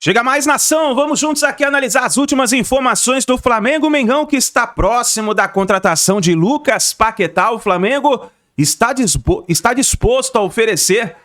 Chega mais, nação, vamos juntos aqui analisar as últimas informações do Flamengo. Mengão que está próximo da contratação de Lucas Paquetá. O Flamengo está disposto a oferecer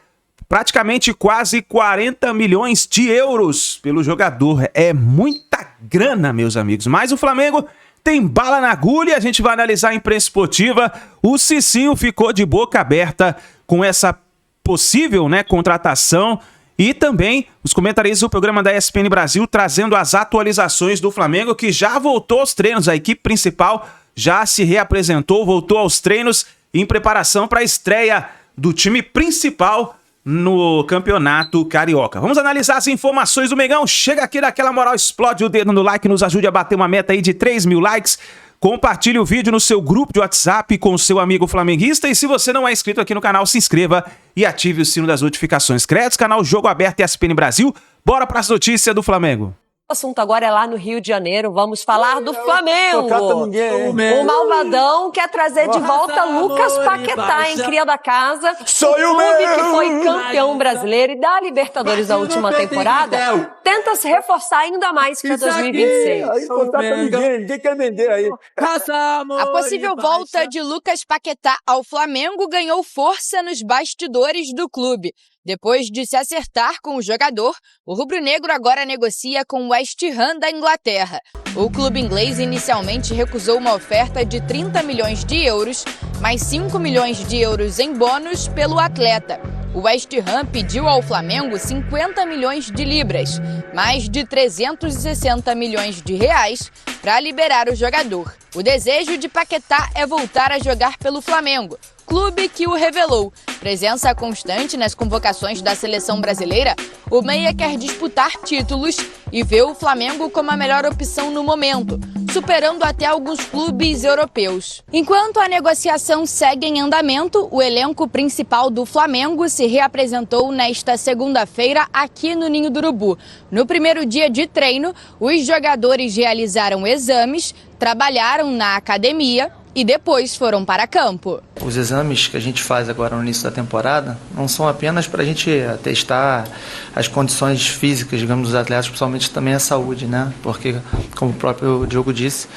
praticamente quase 40 milhões de euros pelo jogador. É muita grana, meus amigos, mas o Flamengo tem bala na agulha. A gente vai analisar a imprensa esportiva. O Cicinho ficou de boca aberta com essa possível, contratação. E também os comentaristas do programa da ESPN Brasil trazendo as atualizações do Flamengo, que já voltou aos treinos. A equipe principal já se reapresentou, voltou aos treinos em preparação para a estreia do time principal no Campeonato Carioca. Vamos analisar as informações do Mengão. Chega aqui daquela moral, explode o dedo no like, nos ajude a bater uma meta aí de 3 mil likes. Compartilhe o vídeo no seu grupo de WhatsApp com o seu amigo flamenguista. E se você não é inscrito aqui no canal, se inscreva e ative o sino das notificações. Créditos, canal Jogo Aberto e ESPN Brasil. Bora para as notícias do Flamengo. O assunto agora é lá no Rio de Janeiro. Vamos falar do Flamengo. O Malvadão quer trazer de volta Lucas Paquetá, cria da casa. O clube que foi campeão brasileiro e da Libertadores da última temporada tenta se reforçar ainda mais para 2026. Ninguém quer vender aí. A possível volta de Lucas Paquetá ao Flamengo ganhou força nos bastidores do clube. Depois de se acertar com o jogador, o rubro-negro agora negocia com o West Ham da Inglaterra. O clube inglês inicialmente recusou uma oferta de 30 milhões de euros, mais 5 milhões de euros em bônus pelo atleta. O West Ham pediu ao Flamengo 50 milhões de libras, mais de 360 milhões de reais, para liberar o jogador. O desejo de Paquetá é voltar a jogar pelo Flamengo, clube que o revelou. Presença constante nas convocações da seleção brasileira, o meia quer disputar títulos e vê o Flamengo como a melhor opção no momento, superando até alguns clubes europeus. Enquanto a negociação segue em andamento, o elenco principal do Flamengo se reapresentou nesta segunda-feira aqui no Ninho do Urubu. No primeiro dia de treino, os jogadores realizaram exames, trabalharam na academia e depois foram para campo. Os exames que a gente faz agora no início da temporada não são apenas para a gente testar as condições físicas, digamos, dos atletas, principalmente também a saúde, né? Porque, como o próprio Diogo disse,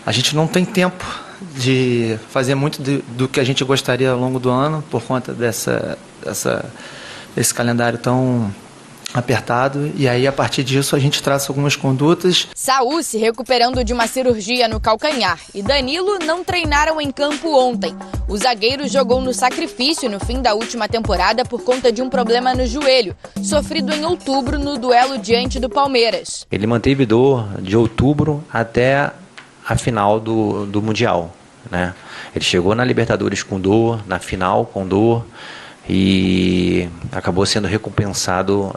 a gente não tem tempo de fazer muito do que a gente gostaria ao longo do ano por conta desse calendário tão apertado, e aí a partir disso a gente traça algumas condutas. Saúl se recuperando de uma cirurgia no calcanhar e Danilo não treinaram em campo ontem. O zagueiro jogou no sacrifício no fim da última temporada por conta de um problema no joelho, sofrido em outubro no duelo diante do Palmeiras. Ele manteve dor de outubro até a final do Mundial, né? Ele chegou na Libertadores com dor, na final com dor, e acabou sendo recompensado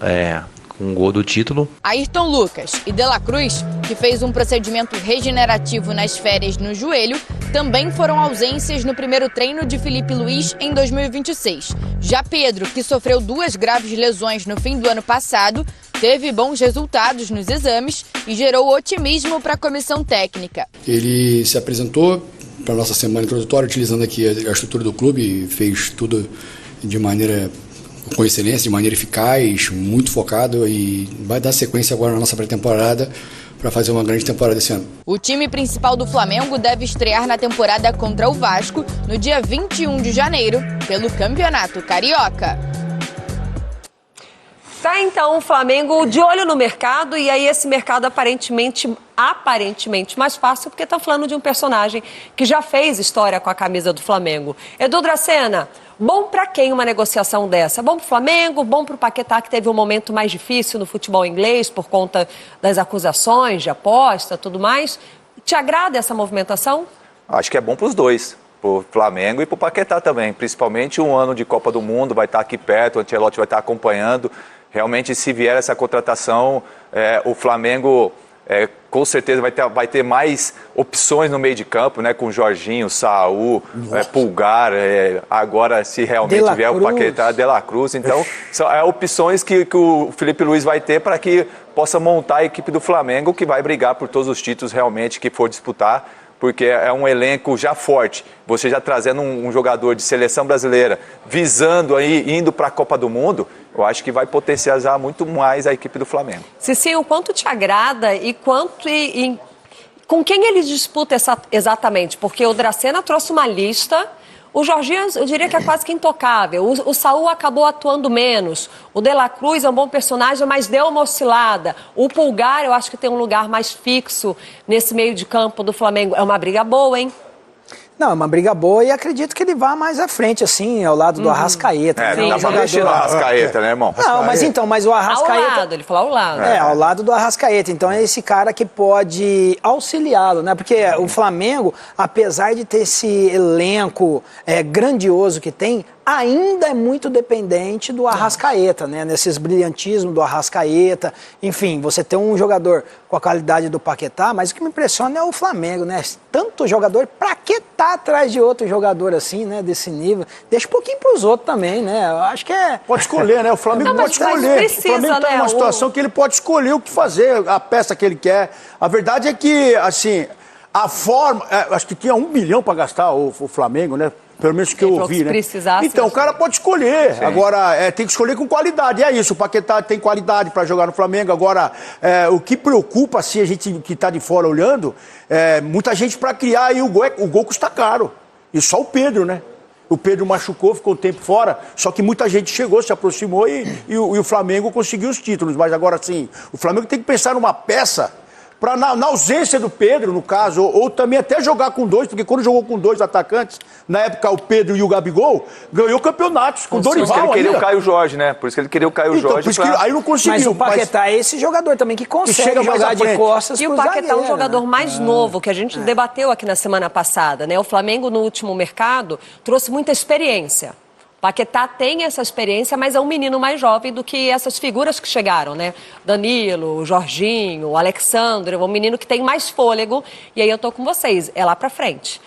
com um gol do título. Ayrton Lucas e De La Cruz, que fez um procedimento regenerativo nas férias no joelho, também foram ausências no primeiro treino de Felipe Luiz em 2026. Já Pedro, que sofreu 2 graves lesões no fim do ano passado, teve bons resultados nos exames e gerou otimismo para a comissão técnica. Ele se apresentou para a nossa semana introdutória, utilizando aqui a estrutura do clube, fez tudo de maneira com excelência, de maneira eficaz, muito focado, e vai dar sequência agora na nossa pré-temporada para fazer uma grande temporada esse ano. O time principal do Flamengo deve estrear na temporada contra o Vasco no dia 21 de janeiro pelo Campeonato Carioca. Tá, então, o Flamengo de olho no mercado, e aí esse mercado aparentemente mais fácil, porque tá falando de um personagem que já fez história com a camisa do Flamengo. Edu Dracena, bom pra quem uma negociação dessa? Bom pro Flamengo, bom pro Paquetá, que teve um momento mais difícil no futebol inglês por conta das acusações de aposta, tudo mais. Te agrada essa movimentação? Acho que é bom pros dois. Pro Flamengo e pro Paquetá também, principalmente um ano de Copa do Mundo, vai estar aqui perto, o Ancelotti vai estar acompanhando. Realmente, se vier essa contratação, o Flamengo com certeza vai ter mais opções no meio de campo, né? Com Jorginho, Saúl, Pulgar, agora se realmente vier o Paquetá, De La Cruz. Então, são opções que o Felipe Luiz vai ter para que possa montar a equipe do Flamengo, que vai brigar por todos os títulos realmente que for disputar, porque é um elenco já forte. Você já trazendo um jogador de seleção brasileira, visando aí, indo para a Copa do Mundo, eu acho que vai potencializar muito mais a equipe do Flamengo. Cicinho, o quanto te agrada e quanto com quem ele disputa exatamente? Porque o Dracena trouxe uma lista, o Jorginho eu diria que é quase que intocável, o Saúl acabou atuando menos, o De La Cruz é um bom personagem, mas deu uma oscilada, o Pulgar eu acho que tem um lugar mais fixo nesse meio de campo do Flamengo, é uma briga boa, hein? Não, é uma briga boa e acredito que ele vá mais à frente, assim, ao lado do Arrascaeta. Não dá pra mexer no Arrascaeta, né, irmão? Não, mas o Arrascaeta... Ao lado, ele falou ao lado. Ao lado do Arrascaeta. Então é esse cara que pode auxiliá-lo, né? Porque o Flamengo, apesar de ter esse elenco grandioso que tem, ainda é muito dependente do Arrascaeta, né? Nesses brilhantismos do Arrascaeta. Enfim, você tem um jogador com a qualidade do Paquetá, mas o que me impressiona é o Flamengo, né? Tanto jogador, pra que tá atrás de outro jogador assim, né? Desse nível. Deixa um pouquinho pros outros também, né? Eu acho que Pode escolher, né? O Flamengo pode escolher. Precisa, o Flamengo tá numa situação que ele pode escolher o que fazer, a peça que ele quer. A verdade é que, assim, a forma... acho que tinha 1 bilhão pra gastar o Flamengo, né? Pelo menos que eu ouvi, né? Então, o cara pode escolher. Sim. Agora, tem que escolher com qualidade. É isso, o Paquetá tem qualidade para jogar no Flamengo. Agora, o que preocupa, assim, a gente que tá de fora olhando, muita gente para criar, e o gol custa caro. E só o Pedro, né? O Pedro machucou, ficou um tempo fora, só que muita gente chegou, se aproximou e o Flamengo conseguiu os títulos. Mas agora, sim, o Flamengo tem que pensar numa peça para na ausência do Pedro, no caso, ou também até jogar com 2, porque quando jogou com 2 atacantes, na época o Pedro e o Gabigol, ganhou campeonatos com o Dorival. Por isso que ele queria o Caio Jorge, né? Por isso que ele queria o Caio Jorge. Por isso que aí não conseguiu. Mas o Paquetá é esse jogador também que consegue jogar de costas. E o Paquetá é um jogador mais novo, que a gente debateu aqui na semana passada, né? O Flamengo, no último mercado, trouxe muita experiência. Paquetá tem essa experiência, mas é um menino mais jovem do que essas figuras que chegaram, né? Danilo, o Jorginho, o Alexandre, um menino que tem mais fôlego. E aí eu tô com vocês, é lá pra frente.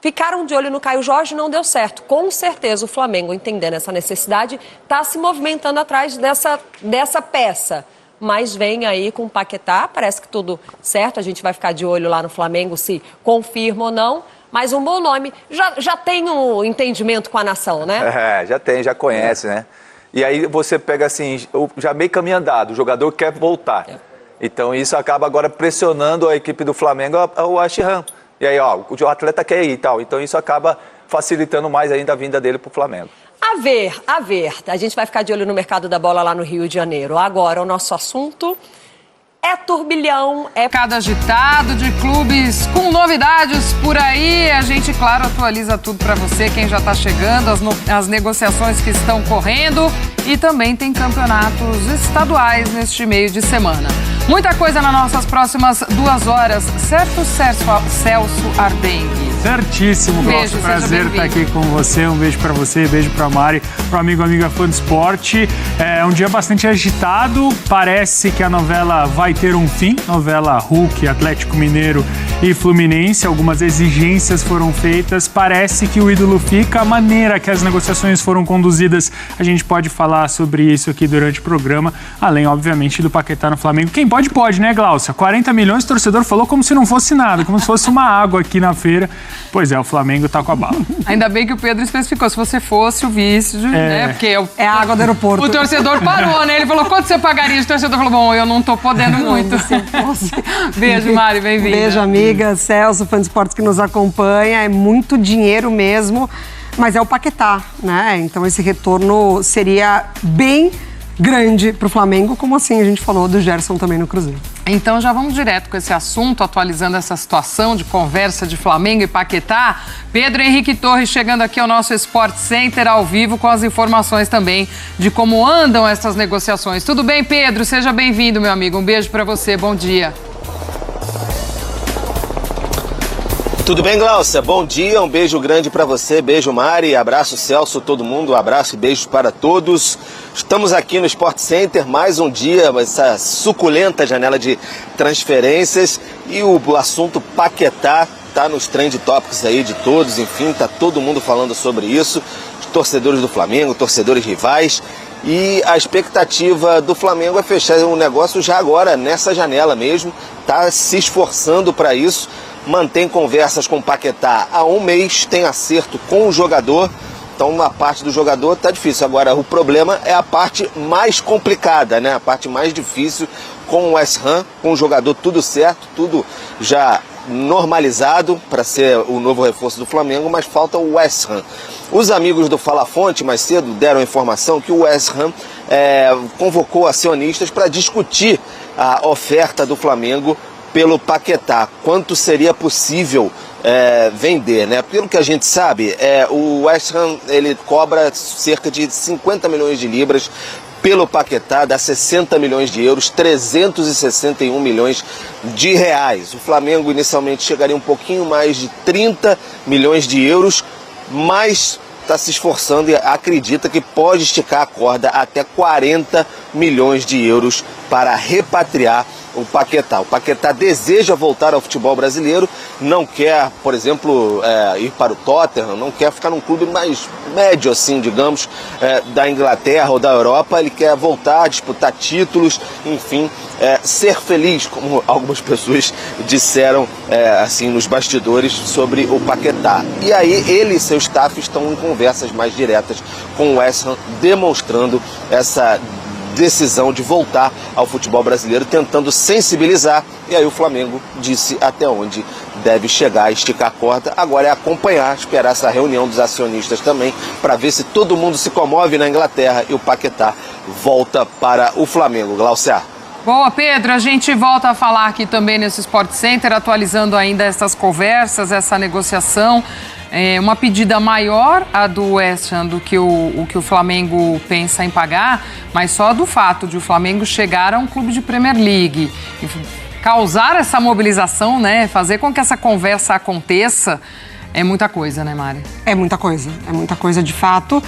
Ficaram de olho no Caio Jorge, não deu certo. Com certeza o Flamengo, entendendo essa necessidade, tá se movimentando atrás dessa peça. Mas vem aí com o Paquetá, parece que tudo certo. A gente vai ficar de olho lá no Flamengo se confirma ou não. Mas um bom nome, já tem um entendimento com a nação, né? Já conhece, né? E aí você pega assim, já meio caminho andado, o jogador quer voltar. Então isso acaba agora pressionando a equipe do Flamengo ao Ashram. E aí, o atleta quer ir e tal. Então isso acaba facilitando mais ainda a vinda dele pro Flamengo. A ver. A gente vai ficar de olho no mercado da bola lá no Rio de Janeiro. Agora, o nosso assunto... é turbilhão, é cada agitado de clubes com novidades por aí. A gente, claro, atualiza tudo para você, quem já está chegando, as negociações que estão correndo e também tem campeonatos estaduais neste meio de semana. Muita coisa nas nossas próximas 2 horas, certo, Celso Arbengue? Certíssimo, Glaucio. Prazer estar aqui com você. Um beijo pra você, beijo pra Mari, pro amiga fã do esporte. É um dia bastante agitado. Parece que a novela vai ter um fim. Novela Hulk, Atlético Mineiro e Fluminense. Algumas exigências foram feitas. Parece que o ídolo fica. A maneira que as negociações foram conduzidas, a gente pode falar sobre isso aqui durante o programa. Além, obviamente, do Paquetá no Flamengo. Quem pode, né, Glaucia? 40 milhões, o torcedor falou como se não fosse nada, como se fosse uma água aqui na feira. Pois é, o Flamengo tá com a bala. Ainda bem que o Pedro especificou, se você fosse o vice, né? Porque é a água do aeroporto. O torcedor parou, né? Ele falou, quanto você pagaria? O torcedor falou, bom, eu não tô podendo muito. Beijo, Mari, bem-vinda. Beijo, amiga, Celso, fã de esportes que nos acompanha. É muito dinheiro mesmo, mas é o Paquetá, né? Então esse retorno seria bem grande para o Flamengo, como assim a gente falou do Gerson também no Cruzeiro. Então já vamos direto com esse assunto, atualizando essa situação de conversa de Flamengo e Paquetá. Pedro Henrique Torres chegando aqui ao nosso Sport Center ao vivo com as informações também de como andam essas negociações. Tudo bem, Pedro? Seja bem-vindo, meu amigo. Um beijo para você, bom dia. Tudo bem, Glaucia? Bom dia, um beijo grande para você, beijo Mari, abraço Celso, todo mundo, abraço e beijos para todos. Estamos aqui no Sport Center, mais um dia, essa suculenta janela de transferências e o assunto Paquetá tá nos trend topics aí de todos, enfim, tá todo mundo falando sobre isso, torcedores do Flamengo, torcedores rivais. E a expectativa do Flamengo é fechar um negócio já agora, nessa janela mesmo, tá se esforçando para isso. Mantém conversas com o Paquetá há um mês, tem acerto com o jogador. Então a parte do jogador tá difícil. Agora o problema é a parte mais complicada, né? A parte mais difícil com o West Ham, com o jogador tudo certo, tudo já normalizado para ser o novo reforço do Flamengo, mas falta o West Ham. Os amigos do Fala Fonte mais cedo deram a informação que o West Ham convocou acionistas para discutir a oferta do Flamengo pelo Paquetá. Quanto seria possível vender, né? Pelo que a gente sabe, o West Ham ele cobra cerca de 50 milhões de libras pelo Paquetá, dá 60 milhões de euros, 361 milhões de reais. O Flamengo inicialmente chegaria um pouquinho mais de 30 milhões de euros, mas está se esforçando e acredita que pode esticar a corda até 40 milhões de euros para repatriar o Paquetá. O Paquetá deseja voltar ao futebol brasileiro, não quer, por exemplo, ir para o Tottenham, não quer ficar num clube mais médio, assim, digamos, da Inglaterra ou da Europa. Ele quer voltar, disputar títulos, enfim, ser feliz, como algumas pessoas disseram assim nos bastidores sobre o Paquetá. E aí ele e seu staff estão em conversas mais diretas com o West Ham, demonstrando essa decisão de voltar ao futebol brasileiro, tentando sensibilizar, e aí o Flamengo disse até onde deve chegar, esticar a corda. Agora é acompanhar, esperar essa reunião dos acionistas também, para ver se todo mundo se comove na Inglaterra e o Paquetá volta para o Flamengo. Glaucia. Boa, Pedro, a gente volta a falar aqui também nesse Sport Center, atualizando ainda essas conversas, essa negociação. Uma pedida maior a do West Ham do que o que o Flamengo pensa em pagar, mas só do fato de o Flamengo chegar a um clube de Premier League e causar essa mobilização, né, fazer com que essa conversa aconteça, é muita coisa, né, Mari? É muita coisa de fato.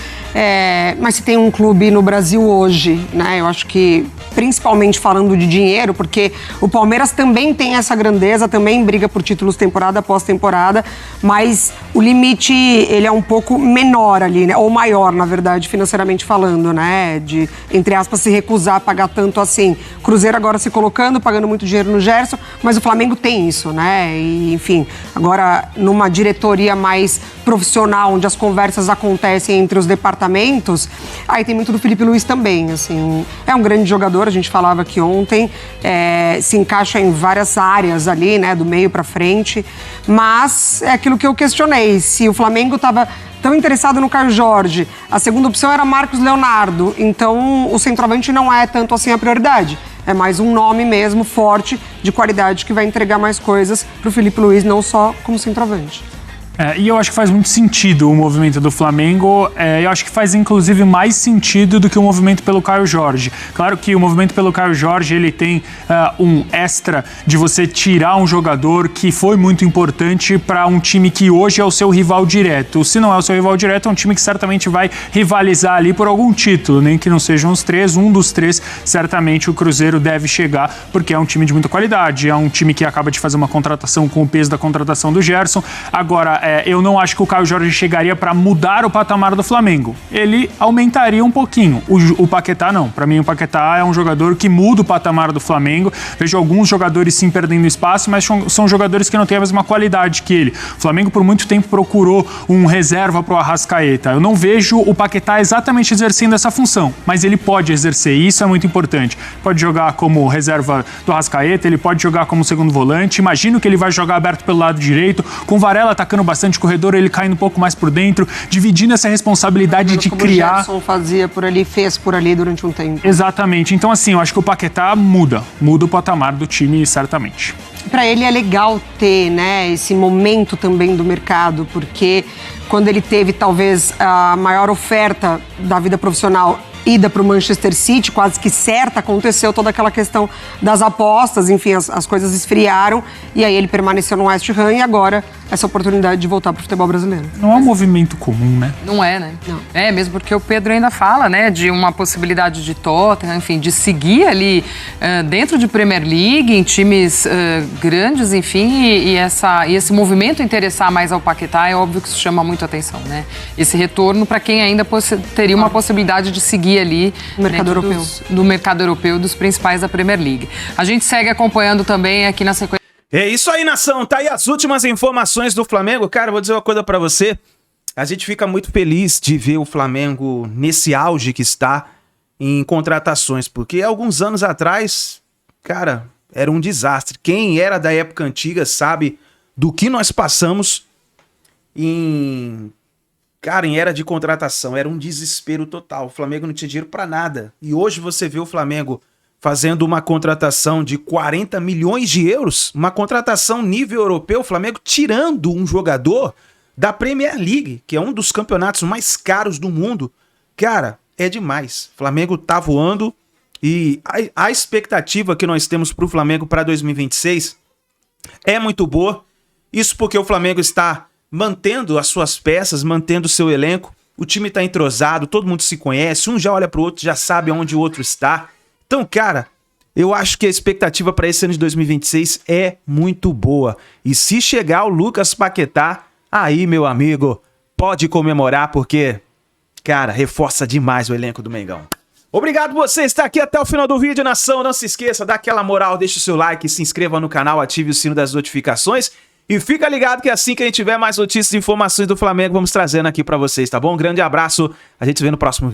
Mas se tem um clube no Brasil hoje, né, eu acho que principalmente falando de dinheiro, porque o Palmeiras também tem essa grandeza, também briga por títulos temporada após temporada, mas o limite, ele é um pouco menor ali, né, ou maior, na verdade, financeiramente falando, né, de, entre aspas, se recusar a pagar tanto assim. Cruzeiro agora se colocando, pagando muito dinheiro no Gerson, mas o Flamengo tem isso, né, e enfim, agora numa diretoria mais profissional, onde as conversas acontecem entre os departamentos, aí tem muito do Felipe Luiz também, assim, é um grande jogador, a gente falava aqui ontem, se encaixa em várias áreas ali, né, do meio para frente, mas é aquilo que eu questionei, se o Flamengo estava tão interessado no Caio Jorge, a segunda opção era Marcos Leonardo, então o centroavante não é tanto assim a prioridade, é mais um nome mesmo forte, de qualidade, que vai entregar mais coisas para o Felipe Luiz, não só como centroavante. E eu acho que faz muito sentido o movimento do Flamengo, eu acho que faz inclusive mais sentido do que o movimento pelo Caio Jorge. Claro que o movimento pelo Caio Jorge, ele tem um extra de você tirar um jogador que foi muito importante para um time que hoje é o seu rival direto. Se não é o seu rival direto, é um time que certamente vai rivalizar ali por algum título, nem que não sejam os três, um dos três certamente o Cruzeiro deve chegar, porque é um time de muita qualidade, é um time que acaba de fazer uma contratação com o peso da contratação do Gerson. Agora, eu não acho que o Caio Jorge chegaria para mudar o patamar do Flamengo. Ele aumentaria um pouquinho. O Paquetá não. Para mim, o Paquetá é um jogador que muda o patamar do Flamengo. Vejo alguns jogadores sim perdendo espaço, mas são jogadores que não têm a mesma qualidade que ele. O Flamengo, por muito tempo, procurou um reserva para o Arrascaeta. Eu não vejo o Paquetá exatamente exercendo essa função, mas ele pode exercer, e isso é muito importante. Pode jogar como reserva do Arrascaeta, ele pode jogar como segundo volante. Imagino que ele vai jogar aberto pelo lado direito, com o Varela atacando bastante corredor, ele caindo um pouco mais por dentro, dividindo essa responsabilidade de criar. O Gerson fazia por ali, fez por ali durante um tempo. Exatamente. Então, assim, eu acho que o Paquetá muda o patamar do time, certamente. Para ele é legal ter, né, esse momento também do mercado, porque quando ele teve talvez a maior oferta da vida profissional, ida para o Manchester City, quase que certa, aconteceu toda aquela questão das apostas, enfim, as coisas esfriaram, e aí ele permaneceu no West Ham e agora essa oportunidade de voltar para o futebol brasileiro. Não é um movimento comum, né? Não é, né? Não. Mesmo porque o Pedro ainda fala, né, de uma possibilidade de Tottenham, enfim, de seguir ali dentro de Premier League, em times grandes, enfim, e esse movimento interessar mais ao Paquetá, é óbvio que isso chama muito atenção, né? Esse retorno para quem ainda teria uma possibilidade de seguir ali no mercado europeu. Do mercado europeu, dos principais da Premier League. A gente segue acompanhando também aqui na sequência. É isso aí, nação. Tá aí as últimas informações do Flamengo. Cara, vou dizer uma coisa pra você. a gente fica muito feliz de ver o Flamengo nesse auge que está em contratações, porque alguns anos atrás, cara, era um desastre. Quem era da época antiga sabe do que nós passamos em era de contratação. Era um desespero total. O Flamengo não tinha dinheiro para nada. E hoje você vê o Flamengo fazendo uma contratação de 40 milhões de euros, uma contratação nível europeu, o Flamengo tirando um jogador da Premier League, que é um dos campeonatos mais caros do mundo. Cara, é demais. O Flamengo tá voando e a expectativa que nós temos pro Flamengo para 2026 é muito boa. Isso porque o Flamengo está mantendo as suas peças, mantendo o seu elenco. O time tá entrosado, todo mundo se conhece, um já olha pro outro, já sabe onde o outro está. Então, cara, eu acho que a expectativa para esse ano de 2026 é muito boa. E se chegar o Lucas Paquetá, aí, meu amigo, pode comemorar porque, cara, reforça demais o elenco do Mengão. Obrigado por você estar aqui até o final do vídeo, nação. Não se esqueça, dá aquela moral, deixa o seu like, se inscreva no canal, ative o sino das notificações. E fica ligado que assim que a gente tiver mais notícias e informações do Flamengo, vamos trazendo aqui para vocês, tá bom? Um grande abraço, a gente se vê no próximo vídeo.